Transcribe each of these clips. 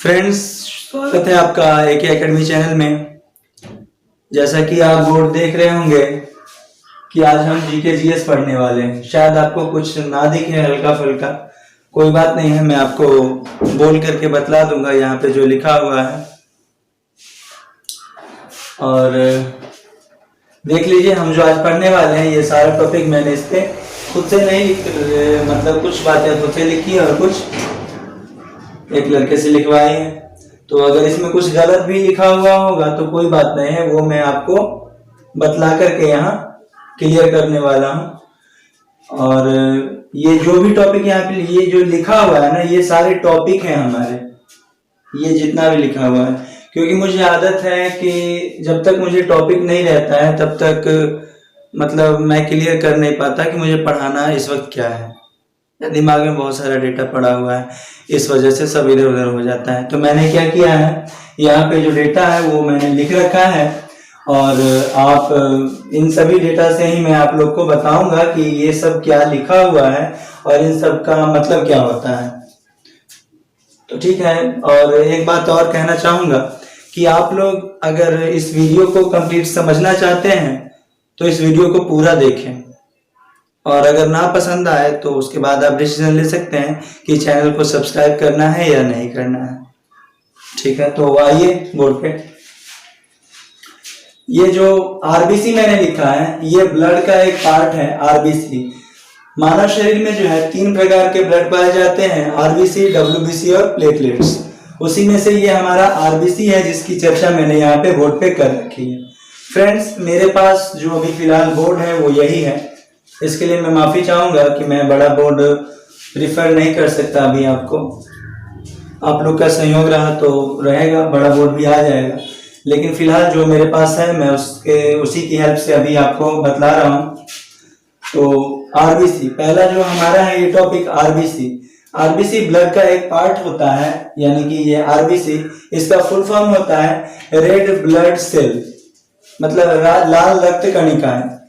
Friends, स्वागत है आपका एके एकेडमी चैनल में। जैसा कि आप बोर्ड देख रहे होंगे कि आज हम जीके जीएस पढ़ने वाले हैं। शायद आपको कुछ ना दिखे, हल्का फुल्का, कोई बात नहीं है, मैं आपको बोल करके बतला दूंगा यहाँ पे जो लिखा हुआ है। और देख लीजिए, हम जो आज पढ़ने वाले हैं ये सारा टॉपिक मैंने इस पे खुद से नहीं मतलब कुछ बातें खुद से लिखी है और कुछ एक लड़के से लिखवाई है। तो अगर इसमें कुछ गलत भी लिखा हुआ होगा तो कोई बात नहीं है, वो मैं आपको बतला करके यहाँ क्लियर करने वाला हूँ। और ये जो भी टॉपिक यहाँ पे ये जो लिखा हुआ है ना, ये सारे टॉपिक हैं हमारे, ये जितना भी लिखा हुआ है। क्योंकि मुझे आदत है कि जब तक मुझे टॉपिक नहीं रहता है तब तक मतलब मैं क्लियर कर नहीं पाता कि मुझे पढ़ाना इस वक्त क्या है। दिमाग में बहुत सारा डेटा पड़ा हुआ है, इस वजह से सब इधर उधर हो जाता है। तो मैंने क्या किया है, यहाँ पे जो डेटा है वो मैंने लिख रखा है और आप इन सभी डेटा से ही मैं आप लोग को बताऊंगा कि ये सब क्या लिखा हुआ है और इन सब का मतलब क्या होता है। तो ठीक है। और एक बात और कहना चाहूंगा कि आप लोग अगर इस वीडियो को कंप्लीट समझना चाहते हैं तो इस वीडियो को पूरा देखें, और अगर ना पसंद आए तो उसके बाद आप डिसीजन ले सकते हैं कि चैनल को सब्सक्राइब करना है या नहीं करना है। ठीक है, तो आइए बोर्ड पे। ये जो आरबीसी मैंने लिखा है, ये ब्लड का एक पार्ट है। आरबीसी मानव शरीर में जो है 3 प्रकार के ब्लड पाए जाते हैं, आरबीसी, डब्ल्यूबीसी और प्लेटलेट्स। उसी में से ये हमारा आरबीसी है जिसकी चर्चा मैंने यहाँ पे बोर्ड पे कर रखी है। फ्रेंड्स, मेरे पास जो अभी फिलहाल बोर्ड है वो यही है। इसके लिए मैं माफी चाहूंगा कि मैं बड़ा बोर्ड प्रिफर नहीं कर सकता अभी आपको। आप लोग का सहयोग रहा तो रहेगा, बड़ा बोर्ड भी आ जाएगा। लेकिन फिलहाल जो मेरे पास है मैं उसी की हेल्प से अभी आपको बतला रहा हूँ। तो आरबीसी पहला जो हमारा है, ये टॉपिक आरबीसी। आरबीसी ब्लड का एक पार्ट होता है, यानी कि ये आरबीसी, इसका फुल फॉर्म होता है रेड ब्लड सेल, मतलब लाल रक्त कणिका है।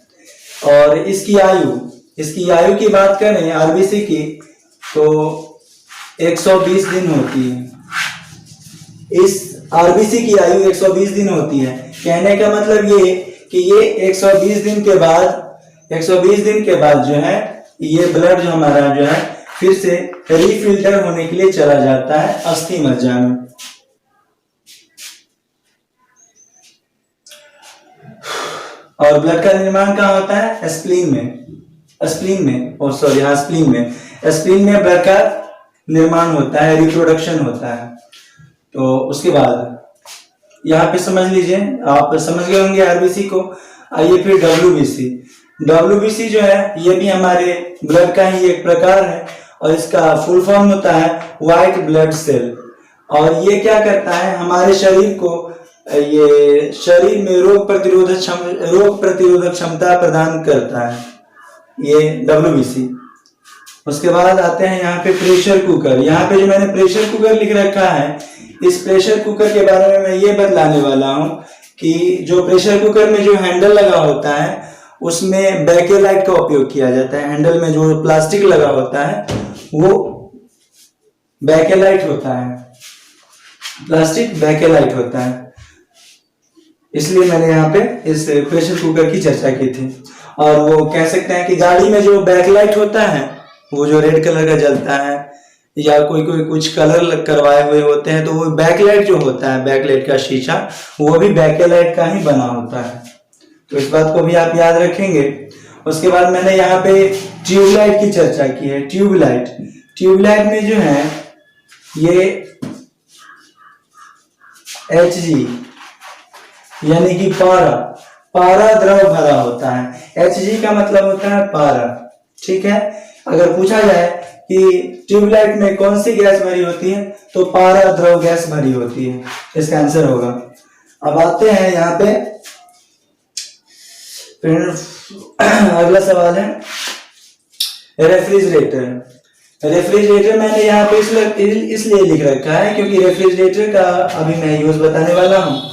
और इसकी आयु की बात करें आरबीसी की तो 120 दिन होती है। इस आरबीसी की आयु 120 दिन होती है। कहने का मतलब ये कि ये 120 दिन के बाद जो है ये ब्लड जो हमारा जो है फिर से रीफिल्टर होने के लिए चला जाता है अस्थि मज्जा में। और ब्लड का निर्माण कहाँ होता है? स्प्लीन में ब्लड का निर्माण होता है, रिप्रोडक्शन होता है। तो उसके बाद यहाँ पे समझ लीजिए, आप समझ गए होंगे आरबीसी को। आइए फिर डब्ल्यूबीसी जो है ये भी हमारे ब्लड का ही एक प्रकार है और इसका फुल फॉर्म होता है व्हाइट ब्लड सेल। और ये क्या करता है, हमारे शरीर को ये शरीर में रोग प्रतिरोधक क्षमता प्रदान करता है, ये डब्ल्यूबीसी। उसके बाद आते हैं यहाँ पे प्रेशर कुकर। यहाँ पे जो मैंने प्रेशर कुकर लिख रखा है, इस प्रेशर कुकर के बारे में मैं ये बतलाने वाला हूँ कि जो प्रेशर कुकर में जो हैंडल लगा होता है उसमें बैकेलाइट का उपयोग किया जाता है। हैंडल में जो प्लास्टिक लगा होता है वो बैकेलाइट होता है, प्लास्टिक बैकेलाइट होता है। इसलिए मैंने यहाँ पे इस प्रेशर कुकर की चर्चा की थी। और वो कह सकते हैं कि गाड़ी में जो बैकलाइट होता है वो जो रेड कलर का जलता है, या कोई कुछ कलर करवाए हुए होते हैं, तो वो बैकलाइट जो होता है, बैकलाइट का शीशा, वो भी बैकेलाइट का ही बना होता है। तो इस बात को भी आप याद रखेंगे। उसके बाद मैंने यहाँ पे ट्यूबलाइट की चर्चा की है। ट्यूबलाइट में जो है ये Hg यानी कि पारा द्रव भरा होता है। Hg का मतलब होता है पारा। ठीक है, अगर पूछा जाए कि ट्यूबलाइट में कौन सी गैस भरी होती है तो पारा द्रव गैस भरी होती है, इसका आंसर होगा। अब आते हैं यहाँ पे, अगला सवाल है रेफ्रिजरेटर मैंने यहाँ पे इसलिए लिख रखा है क्योंकि रेफ्रिजरेटर का अभी मैं यूज बताने वाला हूँ।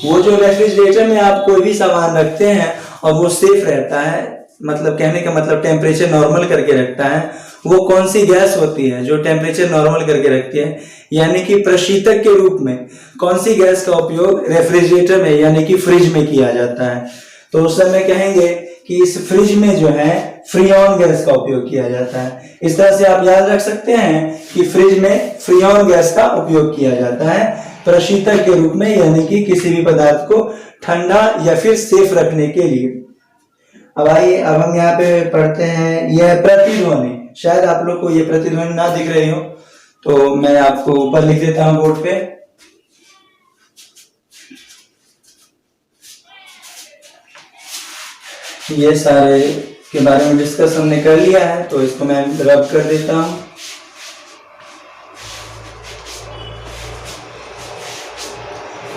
वो जो रेफ्रिजरेटर में आप कोई भी सामान रखते हैं और वो सेफ रहता है, मतलब कहने का मतलब टेम्परेचर नॉर्मल करके रखता है, वो कौन सी गैस होती है जो टेम्परेचर नॉर्मल करके रखती है, यानी कि प्रशीतक के रूप में कौन सी गैस का उपयोग रेफ्रिजरेटर में यानी कि फ्रिज में किया जाता है। तो उस समय कहेंगे कि इस फ्रिज में जो है फ्रीऑन गैस का उपयोग किया जाता है। इस तरह से आप याद रख सकते हैं कि फ्रिज में फ्रीऑन गैस का उपयोग किया जाता है प्रशीतक के रूप में, यानी कि किसी भी पदार्थ को ठंडा या फिर सेफ रखने के लिए। अब आइए, अब हम यहाँ पे पढ़ते हैं, यह प्रतिध्वनि, शायद आप लोग को ये प्रतिध्वनि ना दिख रही हो तो मैं आपको ऊपर लिख देता हूं बोर्ड पे। ये सारे के बारे में डिस्कस हमने कर लिया है, तो इसको मैं रब कर देता हूं।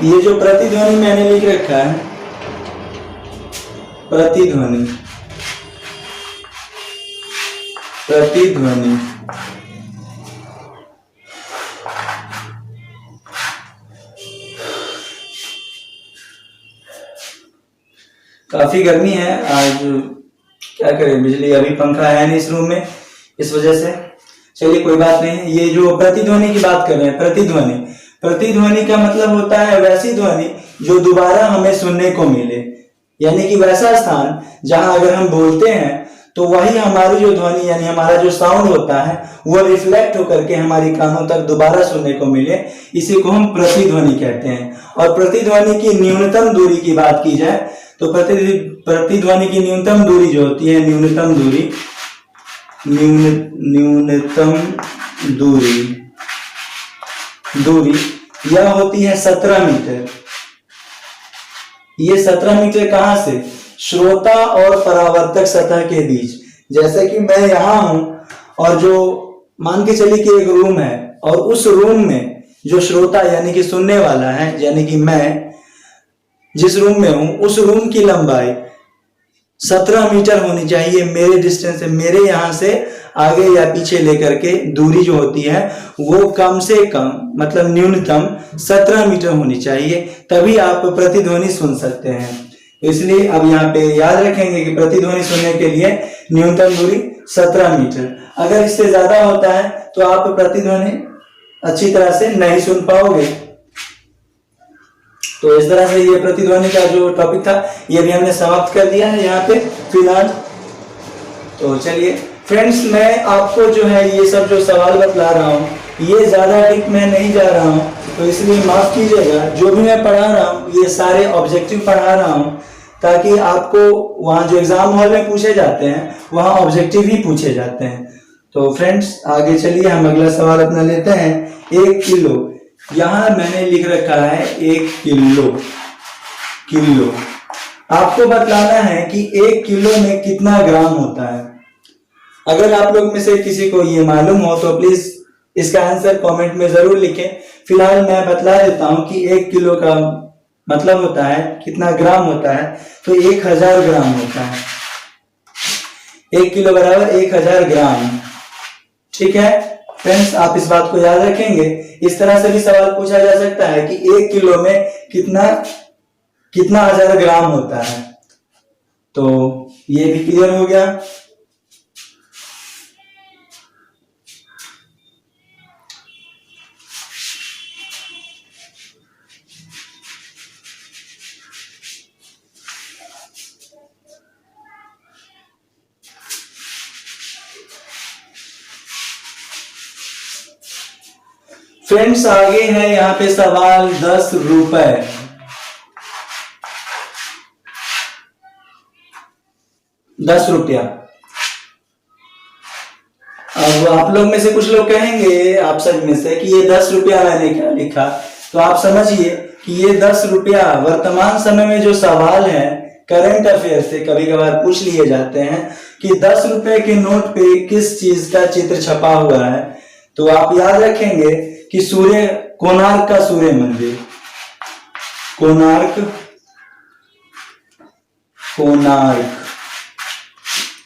ये जो प्रतिध्वनि मैंने लिख रखा है, प्रतिध्वनि, प्रतिध्वनि काफी गर्मी है आज, क्या करें, बिजली अभी पंखा है नहीं इस रूम में, इस वजह से। चलिए कोई बात नहीं। ये जो प्रतिध्वनि की बात कर रहे हैं, प्रतिध्वनि, प्रतिध्वनि का मतलब होता है वैसी ध्वनि जो दोबारा हमें सुनने को मिले, यानी कि वैसा स्थान जहां अगर हम बोलते हैं तो वही हमारी जो ध्वनि यानी हमारा जो साउंड होता है वो रिफ्लेक्ट होकर के हमारी कानों तक दोबारा सुनने को मिले, इसी को हम प्रतिध्वनि कहते हैं। और प्रतिध्वनि की न्यूनतम दूरी की बात की जाए तो प्रतिध्वनि की न्यूनतम दूरी जो होती है, न्यूनतम दूरी, न्यूनतम दूरी यह होती है 17 मीटर। ये 17 मीटर कहां से? श्रोता और परावर्तक सतह के बीच। जैसे कि मैं यहां हूं और जो मान के चलिए कि एक रूम है और उस रूम में जो श्रोता यानी कि सुनने वाला है, यानी कि मैं जिस रूम में हूं उस रूम की लंबाई 17 मीटर होनी चाहिए। मेरे डिस्टेंस से, मेरे यहां से आगे या पीछे लेकर के दूरी जो होती है वो कम से कम मतलब न्यूनतम 17 मीटर होनी चाहिए, तभी आप प्रतिध्वनि सुन सकते हैं। इसलिए अब यहाँ पे याद रखेंगे कि प्रतिध्वनि सुनने के लिए न्यूनतम दूरी 17 मीटर। अगर इससे ज्यादा होता है तो आप प्रतिध्वनि अच्छी तरह से नहीं सुन पाओगे। तो इस तरह से ये प्रतिध्वनि का जो टॉपिक था ये भी हमने समाप्त कर दिया है यहाँ पे फिलहाल। तो चलिए फ्रेंड्स, मैं आपको जो है ये सब जो सवाल बतला रहा हूँ ये ज्यादा डीप में नहीं जा रहा हूँ, तो इसलिए माफ कीजिएगा। जो भी मैं पढ़ा रहा हूँ ये सारे ऑब्जेक्टिव पढ़ा रहा हूँ ताकि आपको वहाँ जो एग्जाम हॉल में पूछे जाते हैं वहाँ ऑब्जेक्टिव ही पूछे जाते हैं। तो फ्रेंड्स आगे चलिए, हम अगला सवाल अपना लेते हैं। 1 किलो, यहाँ मैंने लिख रखा है 1 किलो। आपको बतलाना है कि 1 किलो में कितना ग्राम होता है। अगर आप लोग में से किसी को ये मालूम हो तो प्लीज इसका आंसर कमेंट में जरूर लिखें। फिलहाल मैं बतला देता हूं कि 1 किलो का मतलब होता है कितना ग्राम होता है, तो 1000 ग्राम होता है। 1 किलो बराबर 1000 ग्राम। ठीक है फ्रेंड्स, आप इस बात को याद रखेंगे। इस तरह से भी सवाल पूछा जा सकता है कि 1 किलो में कितना 1000 ग्राम होता है। तो ये भी क्लियर हो गया। फ्रेंड्स आगे है यहाँ पे सवाल 10 रुपए। 10 रुपया। अब आप लोग में से कुछ लोग कहेंगे, आप सब में से, कि ये 10 रुपया मैंने क्या लिखा। तो आप समझिए कि ये 10 रुपया वर्तमान समय में जो सवाल है करंट अफेयर से कभी कभार पूछ लिए जाते हैं कि 10 रुपए के नोट पे किस चीज का चित्र छपा हुआ है। तो आप याद रखेंगे कि कोणार्क का सूर्य मंदिर, कोणार्क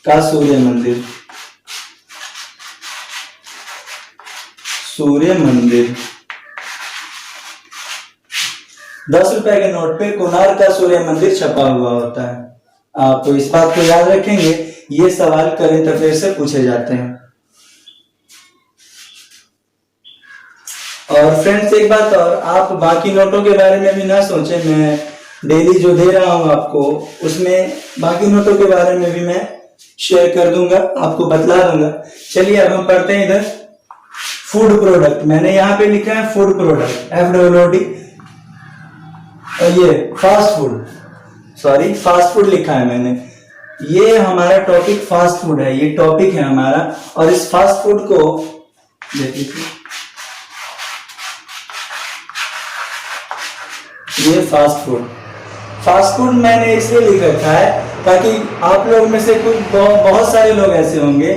का सूर्य मंदिर, सूर्य मंदिर 10 रुपए के नोट पे कोणार्क का सूर्य मंदिर छपा हुआ होता है। आप तो इस बात को याद रखेंगे, ये सवाल करंट अफेयर से पूछे जाते हैं। और फ्रेंड्स एक बात और, आप बाकी नोटों के बारे में भी ना सोचें, मैं डेली जो दे रहा हूं आपको उसमें बाकी नोटों के बारे में भी मैं शेयर कर दूंगा, आपको बतला दूंगा। चलिए अब हम पढ़ते हैं इधर फूड प्रोडक्ट। मैंने यहाँ पे लिखा है फूड प्रोडक्ट, FOOD, और ये fast food, sorry fast food लिखा है मैंने। ये हमारा टॉपिक फास्ट फूड है, ये टॉपिक है हमारा। और इस फास्ट फूड को देखिए, ये फास्ट फूड मैंने इसलिए लिख रखा है ताकि आप लोग में से कुछ बहुत सारे लोग ऐसे होंगे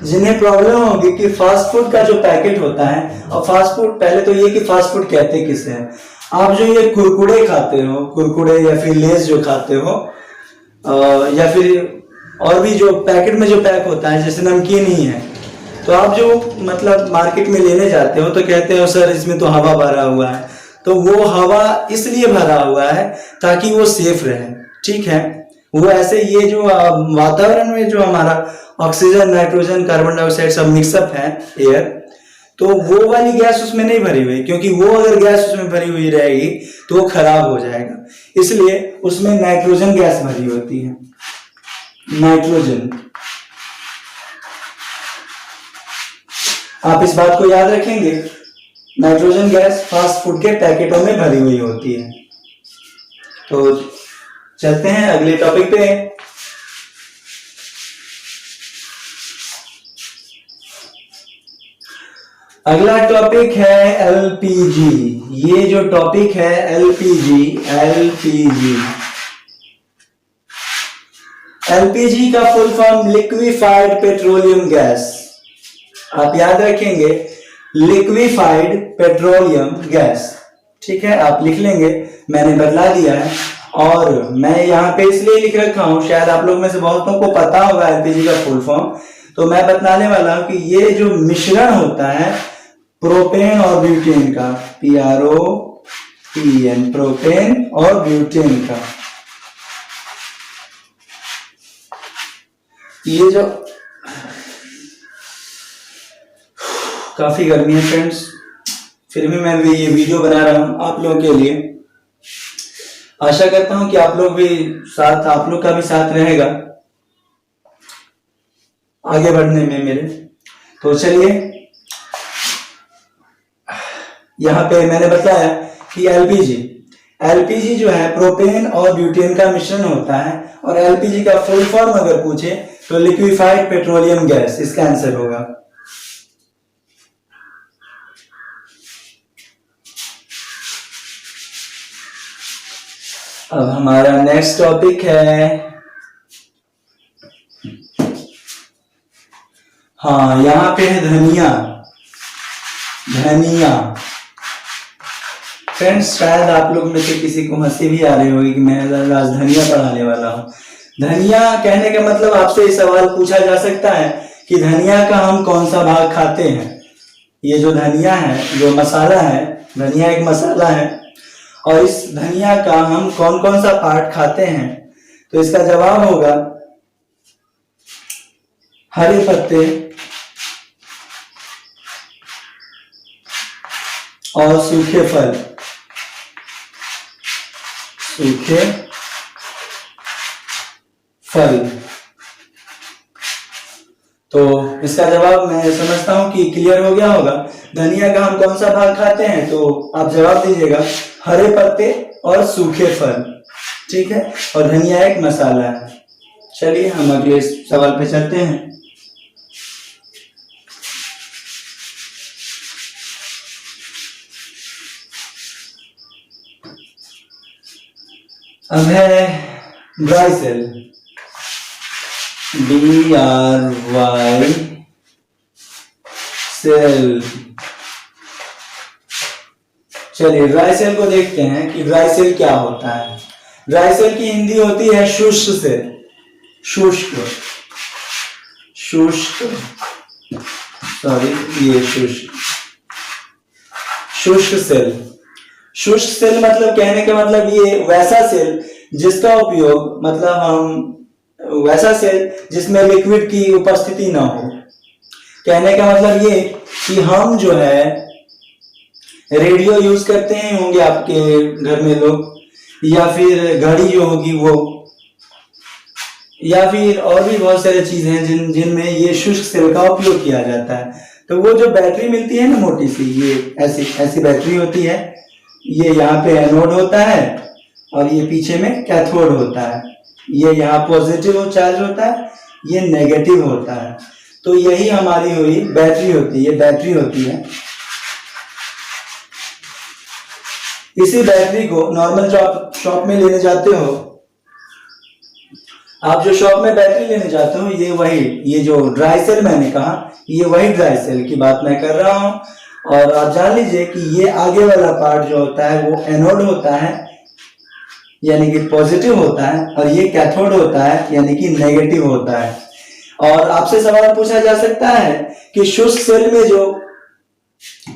जिन्हें प्रॉब्लम होगी कि फास्ट फूड का जो पैकेट होता है, और फास्ट फूड, पहले तो ये कि फास्ट फूड कहते किसे हैं। आप जो ये कुरकुरे खाते हो, कुरकुरे या फिर लेस जो खाते हो, या फिर और भी जो पैकेट में जो पैक होता है जैसे नमकीन ही है, तो आप जो मतलब मार्केट में लेने जाते हो तो कहते हो सर इसमें तो हवा भरा हुआ है। तो वो हवा इसलिए भरा हुआ है ताकि वो सेफ रहे, ठीक है। वो ऐसे ये जो वातावरण में जो हमारा ऑक्सीजन, नाइट्रोजन, कार्बन डाइऑक्साइड सब मिक्सअप है एयर, तो वो वाली गैस उसमें नहीं भरी हुई, क्योंकि वो अगर गैस उसमें भरी हुई रहेगी तो वो खराब हो जाएगा। इसलिए उसमें नाइट्रोजन गैस भरी होती है, नाइट्रोजन। आप इस बात को याद रखेंगे, नाइट्रोजन गैस फास्ट फूड के पैकेटों में भरी हुई होती है। तो चलते हैं अगले टॉपिक पे। अगला टॉपिक है LPG। ये जो टॉपिक है LPG का full form liquefied petroleum gas. आप याद रखेंगे, लिक्विफाइड पेट्रोलियम गैस, ठीक है, आप लिख लेंगे, मैंने बदला दिया है। और मैं यहाँ पे इसलिए लिख रखा हूं, शायद आप लोग में से बहुतों को पता होगा LPG का फुल फॉर्म, तो मैं बतलाने वाला हूं कि ये जो मिश्रण होता है प्रोपेन और ब्यूटेन का, PROPEN, प्रोपेन और ब्यूटेन का, ये जो, काफी गर्मी है फ्रेंड्स, फिर भी मैं भी ये वीडियो बना रहा हूं आप लोगों के लिए। आशा करता हूं कि आप लोग का भी साथ रहेगा आगे बढ़ने में मेरे। तो चलिए, यहां पे मैंने बताया कि LPG जो है प्रोपेन और ब्यूटेन का मिश्रण होता है, और LPG का फुल फॉर्म अगर पूछे तो लिक्विफाइड पेट्रोलियम गैस इसका आंसर होगा। अब हमारा नेक्स्ट टॉपिक है, हाँ यहाँ पे है धनिया। फ्रेंड्स शायद आप लोग में से किसी को हंसी भी आ रही होगी कि मैं आज धनिया पढ़ाने वाला हूँ। धनिया कहने का मतलब आपसे ये सवाल पूछा जा सकता है कि धनिया का हम कौन सा भाग खाते हैं। ये जो धनिया है, जो मसाला है, धनिया एक मसाला है, और इस धनिया का हम कौन कौन सा पार्ट खाते हैं, तो इसका जवाब होगा हरे पत्ते और सूखे फल। तो इसका जवाब मैं समझता हूं कि क्लियर हो गया होगा। धनिया का हम कौन सा भाग खाते हैं, तो आप जवाब दीजिएगा हरे पत्ते और सूखे फल, ठीक है। और धनिया एक मसाला है। चलिए हम अगले सवाल पे चलते हैं। अब है ड्राई सेल, DRY सेल। चलिए ड्राई सेल को देखते हैं कि ड्राई सेल क्या होता है। ड्राई सेल की हिंदी होती है शुष्क सेल, शुष्क, सॉरी ये शुष्क सेल। शुष्क सेल मतलब कहने का मतलब ये वैसा सेल जिसका उपयोग, मतलब हम वैसा सेल जिसमें लिक्विड की उपस्थिति ना हो। कहने का मतलब ये कि हम जो है रेडियो यूज करते हैं होंगे आपके घर में लोग, या फिर घड़ी जो होगी वो, या फिर और भी बहुत सारी चीजें हैं जिनमें ये शुष्क सेल का उपयोग किया जाता है। तो वो जो बैटरी मिलती है ना मोटी सी, ये ऐसी ऐसी बैटरी होती है, ये यहाँ पे एनोड होता है और ये पीछे में कैथोड होता है। ये यहाँ पॉजिटिव चार्ज होता है, ये नेगेटिव होता है। तो यही हमारी हुई बैटरी होती है, ये बैटरी होती है। इसी बैटरी को नॉर्मल जो आप शॉप में लेने जाते हो, आप जो शॉप में बैटरी लेने जाते हो, ये वही, ये जो ड्राई सेल मैंने कहा, ये वही ड्राई सेल की बात मैं कर रहा हूं। और आप जान लीजिए कि ये आगे वाला पार्ट जो होता है वो एनोड होता है, यानी कि पॉजिटिव होता है, और ये कैथोड होता है यानी कि नेगेटिव होता है। और आपसे सवाल पूछा जा सकता है कि शुष्क सेल में जो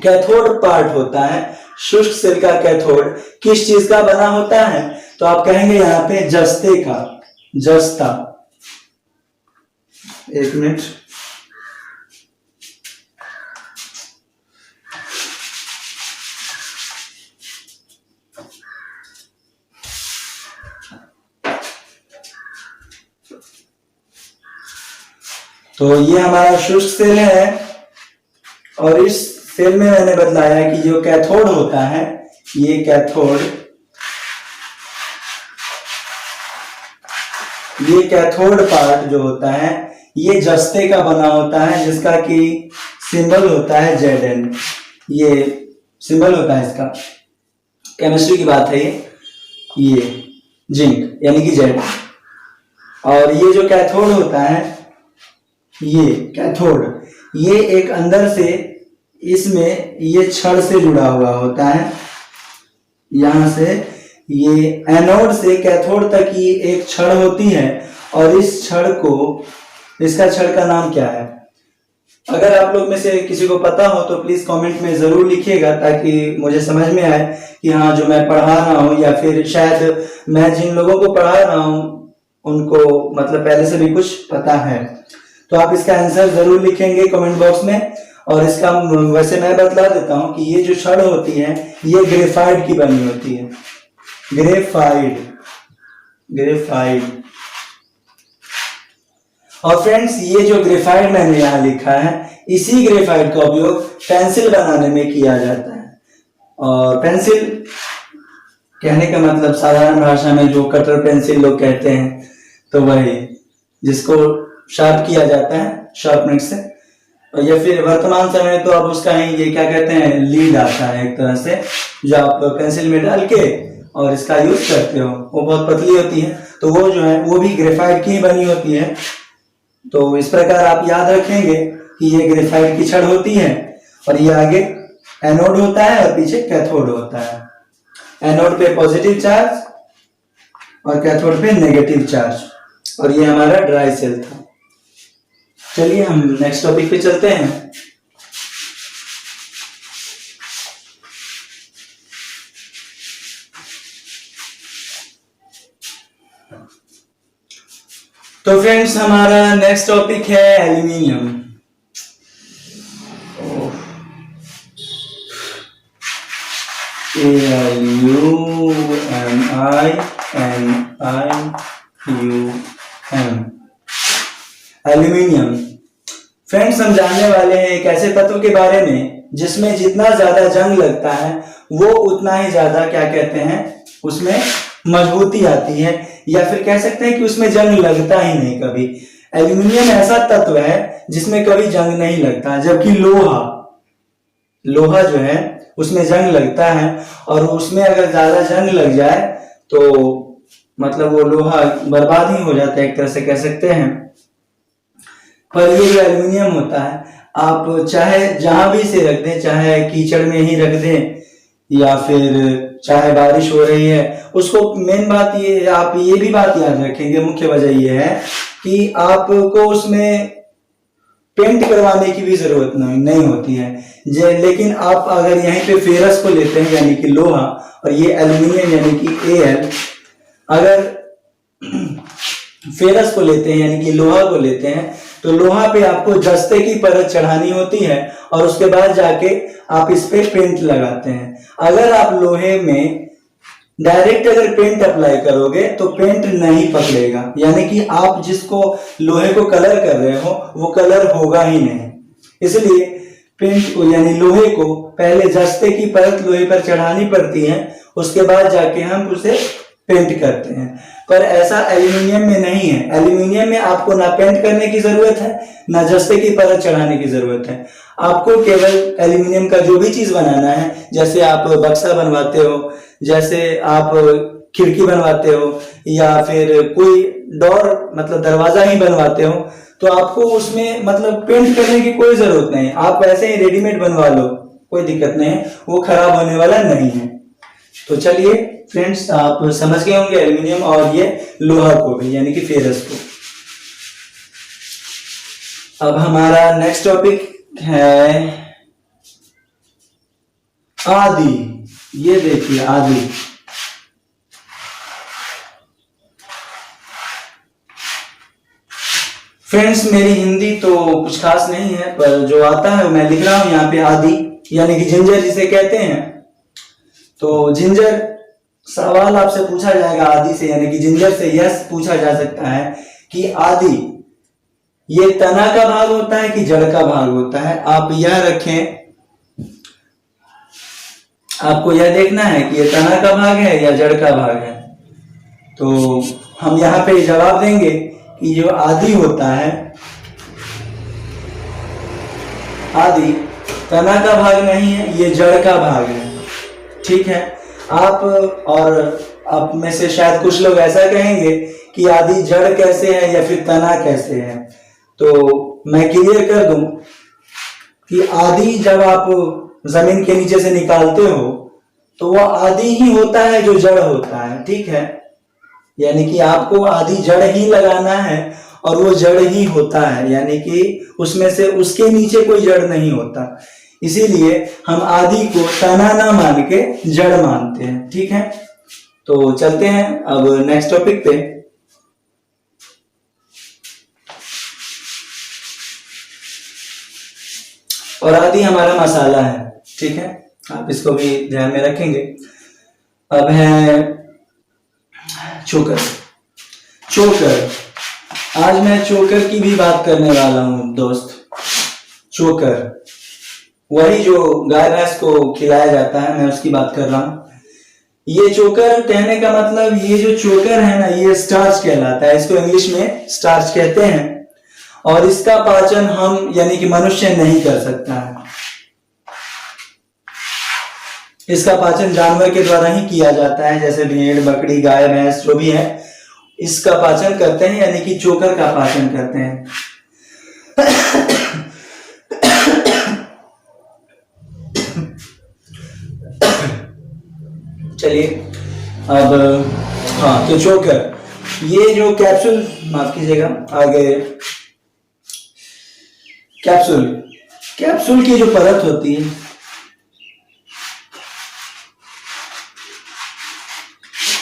कैथोड पार्ट होता है, शुष्क सेल का कैथोड किस चीज का बना होता है? तो आप कहेंगे यहाँ पे जस्ते का, जस्ता। एक मिनट, तो ये हमारा शुष्क सेल है, और इस सेल में मैंने बतलाया कि जो कैथोड होता है, ये कैथोड, ये कैथोड पार्ट जो होता है ये जस्ते का बना होता है, जिसका कि सिंबल होता है Zn। ये सिंबल होता है इसका, केमिस्ट्री की बात है ये जिंक यानी कि Z। और ये जो कैथोड होता है, ये कैथोड, ये एक अंदर से, इसमें ये छड़ से जुड़ा हुआ होता है, यहां से ये एनोड से कैथोड तक की एक छड़ होती है। और इस छड़ को, इसका छड़ का नाम क्या है? अगर आप लोग में से किसी को पता हो तो प्लीज कमेंट में जरूर लिखिएगा, ताकि मुझे समझ में आए कि हाँ जो मैं पढ़ा रहा हूँ, या फिर शायद मैं जिन लोगों को पढ़ा रहा हूँ उनको मतलब पहले से भी कुछ पता है। तो आप इसका आंसर जरूर लिखेंगे कमेंट बॉक्स में। और इसका वैसे मैं बतला देता हूं कि ये जो छड़ होती है ये ग्रेफाइट की बनी होती है, ग्रेफाइट, ग्रेफाइट। और फ्रेंड्स ये जो ग्रेफाइट मैंने यहाँ लिखा है, इसी ग्रेफाइट का उपयोग पेंसिल बनाने में किया जाता है। और पेंसिल कहने का मतलब साधारण भाषा में जो कटर पेंसिल लोग कहते हैं, तो वही जिसको शार्प किया जाता है शार्पनर से, या फिर वर्तमान समय तो अब उसका ही ये क्या कहते हैं, लीड आता है एक तरह से, जो आप पेंसिल में डाल के और इसका यूज करते हो। वो बहुत पतली होती है, तो वो जो है वो भी ग्रेफाइट की ही बनी होती है। तो इस प्रकार आप याद रखेंगे कि ये ग्रेफाइट की छड़ होती है, और ये आगे एनोड होता है और पीछे कैथोड होता है। एनोड पे पॉजिटिव चार्ज और कैथोड पे नेगेटिव चार्ज। और ये हमारा ड्राई सेल था। चलिए हम नेक्स्ट टॉपिक पे चलते हैं। तो फ्रेंड्स हमारा नेक्स्ट टॉपिक है एल्यूमिनियम। एल्यूमिनियम। फ्रेंड्स हम जानने वाले हैं एक ऐसे तत्व के बारे में जिसमें जितना ज्यादा जंग लगता है वो उतना ही ज्यादा क्या कहते हैं, उसमें मजबूती आती है, या फिर कह सकते हैं कि उसमें जंग लगता ही नहीं कभी। एल्यूमिनियम ऐसा तत्व है जिसमें कभी जंग नहीं लगता, जबकि लोहा जो है उसमें जंग लगता है, और उसमें अगर ज्यादा जंग लग जाए तो मतलब वो लोहा बर्बाद ही हो जाता है, एक तरह से कह सकते हैं। पर ये जो एल्यूमिनियम होता है, आप चाहे जहां भी से रख दें, चाहे कीचड़ में ही रख दें या फिर चाहे बारिश हो रही है, उसको मेन बात ये, आप ये भी बात याद रखेंगे, मुख्य वजह ये है कि आपको उसमें पेंट करवाने की भी जरूरत नहीं होती है। लेकिन आप अगर यहीं पे फेरस को लेते हैं यानी कि लोहा, और ये एल्यूमिनियम यानी कि Al, अगर फेरस को लेते हैं यानी कि लोहा को लेते हैं, तो लोहा पे आपको जस्ते की परत चढ़ानी होती है और उसके बाद जाके आप इस पे पेंट लगाते हैं। अगर आप लोहे में डायरेक्ट अगर पेंट अप्लाई करोगे तो पेंट नहीं पकड़ेगा, यानी कि आप जिसको लोहे को कलर कर रहे हो वो कलर होगा ही नहीं। इसलिए पेंट को यानी लोहे को पहले जस्ते की परत लोहे पर चढ़ानी पड़ती है, उसके बाद जाके हम उसे पेंट करते हैं। पर ऐसा एल्यूमिनियम में नहीं है। एल्यूमिनियम में आपको ना पेंट करने की जरूरत है ना जस्ते की परत चढ़ाने की जरूरत है। आपको केवल एल्यूमिनियम का जो भी चीज बनाना है, जैसे आप बक्सा बनवाते हो, जैसे आप खिड़की बनवाते हो या फिर कोई डोर मतलब दरवाजा ही बनवाते हो, तो आपको उसमें मतलब पेंट करने की कोई जरूरत नहीं। आप वैसे ही रेडीमेड बनवा लो, कोई दिक्कत नहीं है, वो खराब होने वाला नहीं है। तो चलिए फ्रेंड्स, आप समझ गए होंगे एल्यूमिनियम और ये लोहा को भी, यानी कि फेरस को। अब हमारा नेक्स्ट टॉपिक है आदि। ये देखिए आदि। फ्रेंड्स, मेरी हिंदी तो कुछ खास नहीं है, पर जो आता है मैं लिख रहा हूं यहाँ पे आदि, यानी कि जिंजर जिसे कहते हैं। तो जिंजर सवाल आपसे पूछा जाएगा आदि से, यानी कि जिंजर से यह पूछा जा सकता है कि आदि ये तना का भाग होता है कि जड़ का भाग होता है। आप यह रखें, आपको यह देखना है कि ये तना का भाग है या जड़ का भाग है। तो हम यहाँ पे जवाब देंगे कि जो आदि होता है, आदि तना का भाग नहीं है, ये जड़ का भाग है। ठीक है। आप में से शायद कुछ लोग ऐसा कहेंगे कि आदि जड़ कैसे है या फिर तना कैसे है। तो मैं क्लियर कर दूं कि आदि जब आप जमीन के नीचे से निकालते हो तो वह आदि ही होता है जो जड़ होता है। ठीक है, यानी कि आपको आदि जड़ ही लगाना है और वो जड़ ही होता है, यानी कि उसमें से उसके नीचे कोई जड़ नहीं होता। इसीलिए हम आदि को तना ना मान के जड़ मानते हैं। ठीक है, तो चलते हैं अब नेक्स्ट टॉपिक पे। और आदि हमारा मसाला है। ठीक है, आप इसको भी ध्यान में रखेंगे। अब है चोकर। चोकर, आज मैं चोकर की भी बात करने वाला हूं दोस्त। चोकर वही जो गाय भैंस को खिलाया जाता है, मैं उसकी बात कर रहा हूं। ये चोकर कहने का मतलब, ये जो चोकर है ना, ये स्टार्च कहलाता है। इसको इंग्लिश में स्टार्च कहते हैं और इसका पाचन हम यानी कि मनुष्य नहीं कर सकता है। इसका पाचन जानवर के द्वारा ही किया जाता है, जैसे भेड़, बकरी, गाय, भैंस जो भी है इसका पाचन करते हैं, यानी कि चोकर का पाचन करते हैं। चलिए अब, हाँ, तो चोकर, ये जो कैप्सूल, माफ कीजिएगा आगे, कैप्सूल की जो परत होती है,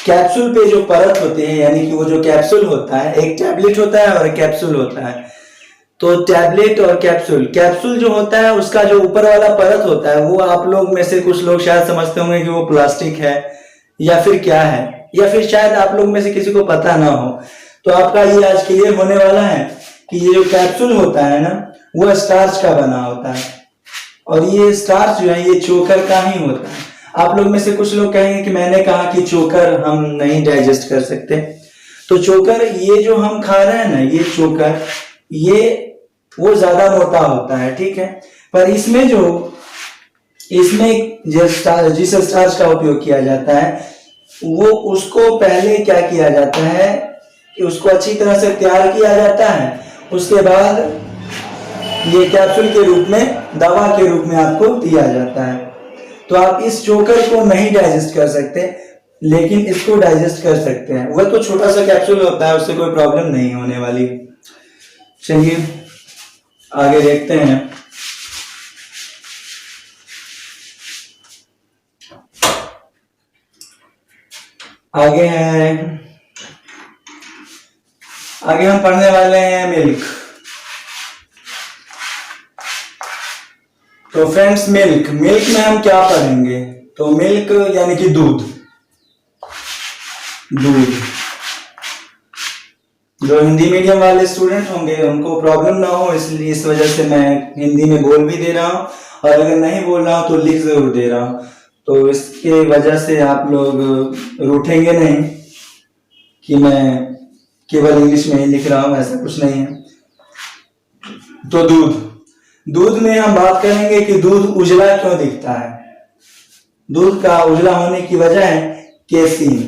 कैप्सूल पे जो परत होती है, यानी कि वो जो कैप्सूल होता है, एक टैबलेट होता है और एक कैप्सूल होता है। तो टैबलेट और कैप्सूल जो होता है उसका जो ऊपर वाला परत होता है, वो आप लोग में से कुछ लोग शायद समझते होंगे कि वो प्लास्टिक है या फिर क्या है, या फिर शायद आप लोग में से किसी को पता ना हो। तो आपका ये आज क्लियर होने वाला है कि ये जो कैप्सूल होता है ना, वो स्टार्च का बना होता है और ये स्टार्च जो है ये चोकर का ही होता है। आप लोग में से कुछ लोग कहेंगे कि मैंने कहा कि चोकर हम नहीं डाइजेस्ट कर सकते। तो चोकर, ये जो हम खा रहे हैं ना, ये चोकर, ये वो ज्यादा मोटा होता है। ठीक है, पर इसमें जिस स्टार्च का उपयोग किया जाता है, वो उसको पहले क्या किया जाता है कि उसको अच्छी तरह से तैयार किया जाता है, उसके बाद ये कैप्सूल के रूप में, दवा के रूप में आपको दिया जाता है। तो आप इस चोकर को नहीं डाइजेस्ट कर सकते, लेकिन इसको डाइजेस्ट कर सकते हैं। वह तो छोटा सा कैप्सूल होता है, उससे कोई प्रॉब्लम नहीं होने वाली। चलिए आगे देखते हैं। आगे हम पढ़ने वाले हैं मिल्क। तो फ्रेंड्स मिल्क, मिल्क में हम क्या पढ़ेंगे? तो मिल्क यानी कि दूध, दूध। जो हिंदी मीडियम वाले स्टूडेंट होंगे उनको प्रॉब्लम ना हो, इसलिए इस वजह से मैं हिंदी में बोल भी दे रहा हूँ, और अगर नहीं बोल रहा हूँ तो लिख जरूर दे रहा हूँ। तो इसके वजह से आप लोग रूठेंगे नहीं कि मैं केवल इंग्लिश में ही लिख रहा हूँ, ऐसा कुछ नहीं है। तो दूध, दूध में हम बात करेंगे कि दूध उजला क्यों दिखता है। दूध का उजला होने की वजह है केसीन।